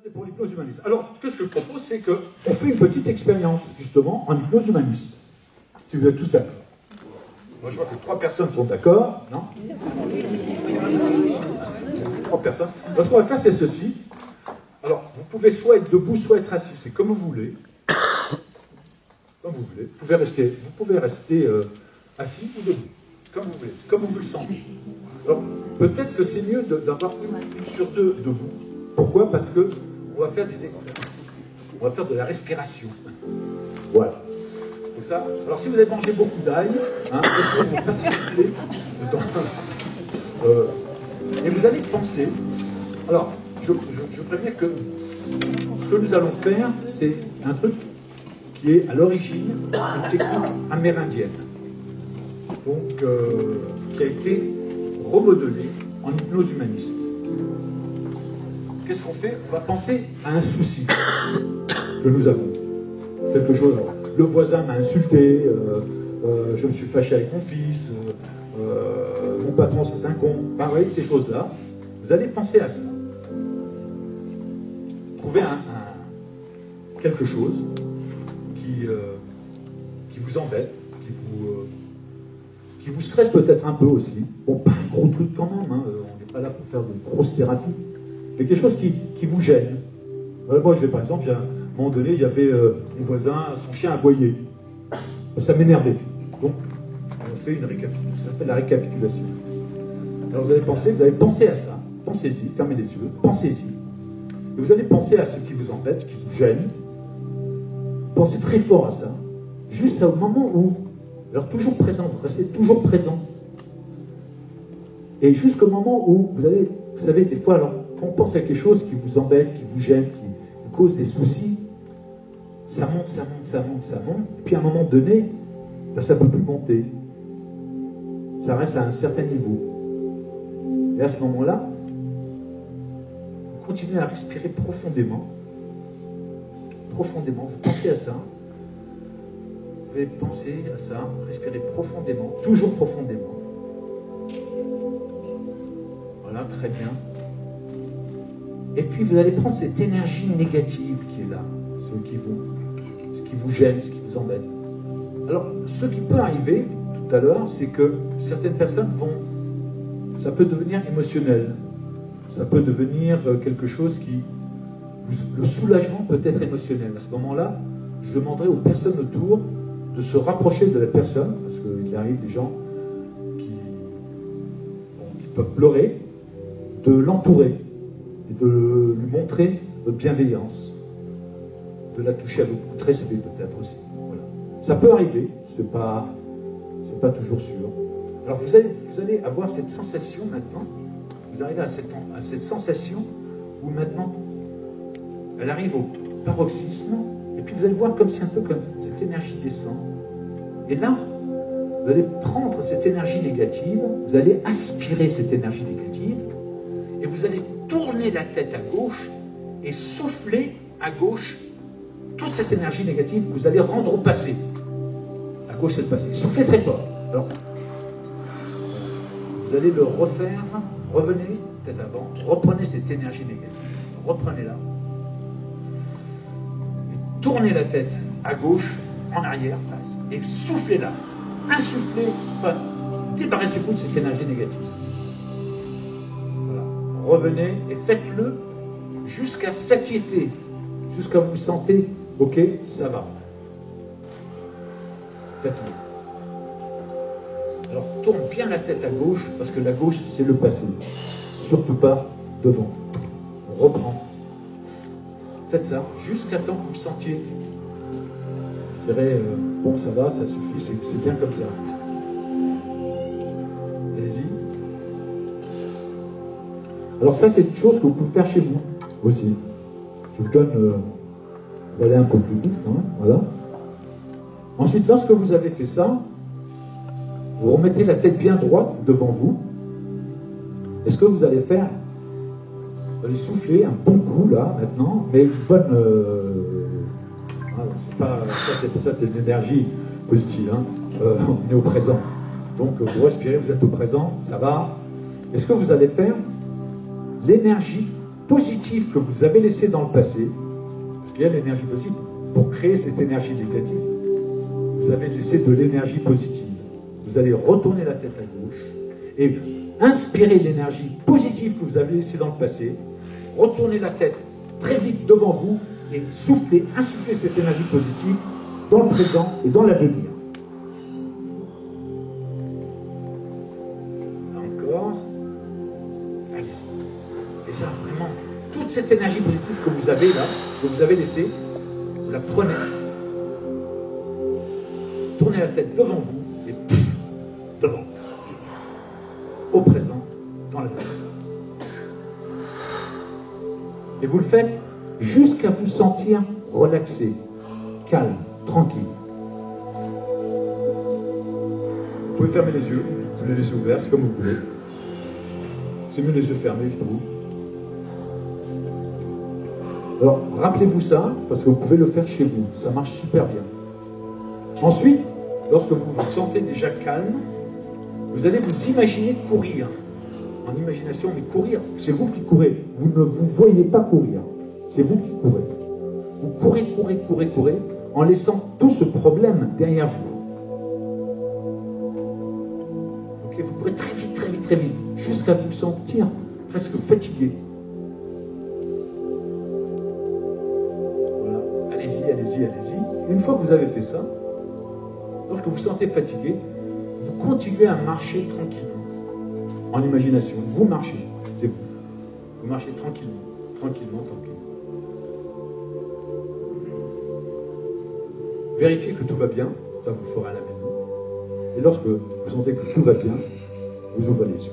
C'est pour l'hypnose humaniste. Alors, ce que je propose, c'est qu'on fait une petite expérience, justement, en hypnose humaniste. Si vous êtes tous d'accord. Moi, je vois que 3 personnes sont d'accord, non? 3 personnes. Alors, ce qu'on va faire, c'est ceci. Alors, vous pouvez soit être debout, soit être assis. C'est comme vous voulez. Comme vous voulez. Vous pouvez rester assis ou debout. Comme vous voulez. Comme vous le sentez. Alors, peut-être que c'est mieux d'avoir une sur 2 debout. Pourquoi? Parce que on va faire on va faire de la respiration. Voilà. Donc ça, alors si vous avez mangé beaucoup d'ail, essayez de ne pas souffler dedans. Et vous allez penser. Alors, je préviens que ce que nous allons faire, c'est un truc qui est à l'origine une technique amérindienne. Donc, qui a été remodelée en hypnose humaniste. Qu'est-ce qu'on fait? On va penser à un souci que nous avons. Quelque chose. Le voisin m'a insulté, je me suis fâché avec mon fils, mon patron c'est un con. Enfin, vous voyez, ces choses-là. Vous allez penser à ça. Trouvez quelque chose qui vous embête, qui vous stresse peut-être un peu aussi. Bon, pas un gros truc quand même, hein. On n'est pas là pour faire de grosses thérapies. Mais quelque chose qui vous gêne. Moi, par exemple, à un moment donné, il y avait mon voisin, son chien aboyait. Ça m'énervait. Donc, on fait une récapitulation. Ça s'appelle la récapitulation. Alors, vous allez penser à ça. Pensez-y, fermez les yeux, pensez-y. Et vous allez penser à ce qui vous embête, ce qui vous gêne. Pensez très fort à ça. Juste au moment où, alors toujours présent, vous restez toujours présent. Et jusqu'au moment où vous savez, des fois, alors, quand on pense à quelque chose qui vous embête, qui vous gêne, qui vous cause des soucis, ça monte, ça monte, ça monte, ça monte. Et puis à un moment donné, ça ne peut plus monter. Ça reste à un certain niveau. Et à ce moment-là, vous continuez à respirer profondément. Profondément. Vous pensez à ça. Vous allez penser à ça, respirer profondément, toujours profondément. Voilà, très bien. Et puis vous allez prendre cette énergie négative qui est là, ce qui vous gêne, ce qui vous embête. Alors, ce qui peut arriver tout à l'heure, c'est que certaines personnes ça peut devenir émotionnel, ça peut devenir quelque chose le soulagement peut être émotionnel. À ce moment-là, je demanderai aux personnes autour de se rapprocher de la personne, parce qu'il arrive des gens qui peuvent pleurer, de l'entourer. Et de lui montrer de bienveillance, de la toucher avec beaucoup de respect peut-être aussi. Voilà. Ça peut arriver, c'est pas toujours sûr. Alors vous allez avoir cette sensation maintenant, vous arrivez à cette sensation où maintenant elle arrive au paroxysme, et puis vous allez voir comme si un peu comme cette énergie descend. Et là, vous allez prendre cette énergie négative, vous allez aspirer cette énergie négative, et vous allez tourner la tête à gauche et souffler à gauche toute cette énergie négative que vous allez rendre au passé. À gauche, c'est le passé. Soufflez très fort. Alors, vous allez le refaire. Revenez, peut-être avant. Reprenez cette énergie négative. Reprenez-la. Et tournez la tête à gauche, en arrière, et soufflez-la. Insufflez, enfin, débarrassez-vous de cette énergie négative. Revenez et faites-le jusqu'à satiété, jusqu'à vous sentez, ok, ça va. Faites-le. Alors tourne bien la tête à gauche, parce que la gauche c'est le passé. Surtout pas devant. On reprend. Faites ça jusqu'à temps que vous sentiez. Je dirais, bon ça va, ça suffit, c'est bien comme ça. Allez-y. Alors ça, c'est une chose que vous pouvez faire chez vous aussi. Je vous donne... on va aller un peu plus vite, hein, voilà. Ensuite, lorsque vous avez fait ça, vous remettez la tête bien droite devant vous. Et ce que vous allez faire, vous allez souffler un bon coup, là, maintenant, mais une bonne... c'est pas... Ça, c'est de l'énergie positive, hein. On est au présent. Donc, vous respirez, vous êtes au présent, ça va. Et ce que vous allez faire, l'énergie positive que vous avez laissée dans le passé, parce qu'il y a l'énergie positive, pour créer cette énergie négative, vous avez laissé de l'énergie positive. Vous allez retourner la tête à gauche et inspirer l'énergie positive que vous avez laissée dans le passé, retourner la tête très vite devant vous et souffler, insuffler cette énergie positive dans le présent et dans l'avenir. Encore. Allez-y. Et ça, vraiment, toute cette énergie positive que vous avez là, que vous avez laissée, vous la prenez, tournez la tête devant vous et devant, au présent, dans l'avenir. Et vous le faites jusqu'à vous sentir relaxé, calme, tranquille. Vous pouvez fermer les yeux, vous les laissez ouverts, c'est comme vous voulez. C'est mieux les yeux fermés, je trouve. Alors, rappelez-vous ça, parce que vous pouvez le faire chez vous. Ça marche super bien. Ensuite, lorsque vous vous sentez déjà calme, vous allez vous imaginer courir. En imagination, mais courir, c'est vous qui courez. Vous ne vous voyez pas courir. C'est vous qui courez. Vous courez, courez, courez, courez, en laissant tout ce problème derrière vous. Ok, vous courez très vite, très vite, très vite, jusqu'à vous sentir presque fatigué. Voilà, allez-y, allez-y, allez-y. Une fois que vous avez fait ça, lorsque vous vous sentez fatigué, vous continuez à marcher tranquillement. En imagination, vous marchez, c'est vous. Vous marchez tranquillement, tranquillement, tranquillement. Vérifiez que tout va bien, ça vous le ferez à la maison. Et lorsque vous sentez que tout va bien, vous ouvrez les yeux.